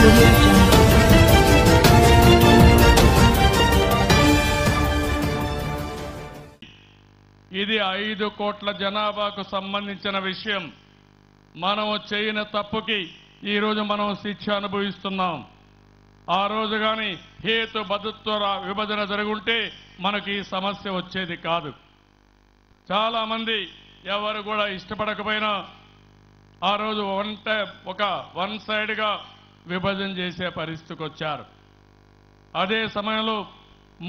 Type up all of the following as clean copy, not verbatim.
Audio Jungle. ఇది 5 కోట్ల జనాభాకు సంబంధించిన విషయం. మనము చేయని తప్పుకి ఈ రోజు మనం శిక్ష అనుభవిస్తున్నాం. ఆ రోజు గాని హేతుబద్ధత్వ విభజన జరుగుంటే మనకి ఈ సమస్య వచ్చేది కాదు. చాలా మంది ఎవరు కూడా ఇష్టపడకపోయినా ఆ రోజు వన్ సైడ్గా విభజన చేసే పరిస్థితికి వచ్చారు. అదే సమయంలో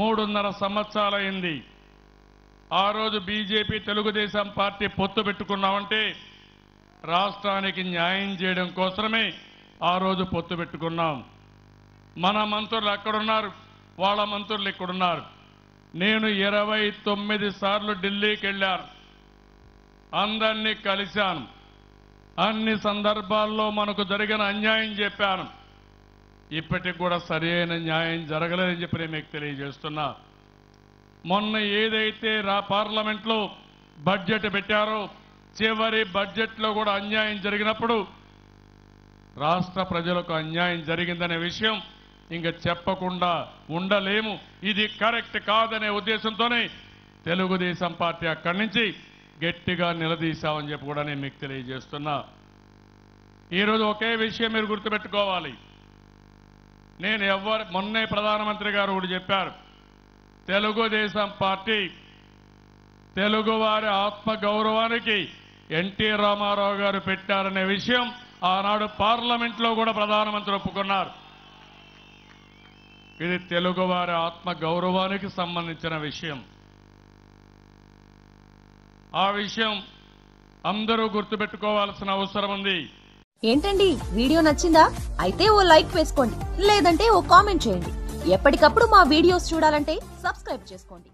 3.5 సంవత్సరాలైంది. ఆ రోజు బీజేపీ తెలుగుదేశం పార్టీ పొత్తు పెట్టుకున్నామంటే రాష్ట్రానికి న్యాయం చేయడం కోసమే ఆ రోజు పొత్తు పెట్టుకున్నాం. మన మంత్రులు అక్కడున్నారు, వాళ్ళ మంత్రులు ఇక్కడున్నారు. నేను 29 సార్లు ఢిల్లీకి వెళ్ళాను, అందరినీ కలిశాను. అన్ని సందర్భాల్లో మనకు జరిగిన అన్యాయం చెప్పాను. ఇప్పటికి కూడా సరైన న్యాయం జరగలేదని చెప్పి నేను మీకు తెలియజేస్తున్నా. మొన్న ఏదైతే పార్లమెంట్లో బడ్జెట్ పెట్టారో చివరి బడ్జెట్లో కూడా అన్యాయం జరిగినప్పుడు రాష్ట్ర ప్రజలకు అన్యాయం జరిగిందనే విషయం ఇంకా చెప్పకుండా ఉండలేము. ఇది కరెక్ట్ కాదనే ఉద్దేశంతోనే తెలుగుదేశం పార్టీ అక్కడి నుంచి గట్టిగా నిలదీశామని చెప్పి కూడా నేను మీకు తెలియజేస్తున్నా. ఈరోజు ఒకే విషయం మీరు గుర్తుపెట్టుకోవాలి. మొన్నే ప్రధానమంత్రి గారు కూడా చెప్పారు, తెలుగుదేశం పార్టీ తెలుగువారి ఆత్మ గౌరవానికి ఎన్టీ రామారావు గారు పెట్టారనే విషయం ఆనాడు పార్లమెంట్లో కూడా ప్రధానమంత్రి ఒప్పుకున్నారు. ఇది తెలుగువారి ఆత్మ గౌరవానికి సంబంధించిన విషయం. ఆ విషయం అందరూ గుర్తుపెట్టుకోవాల్సిన అవసరం ఉంది. ఏంటండి, వీడియో నచ్చిందా? అయితే ఓ లైక్ వేసుకోండి, లేదంటే ఓ కామెంట్ చేయండి. ఎప్పటికప్పుడు మా వీడియోస్ చూడాలంటే సబ్స్క్రైబ్ చేసుకోండి.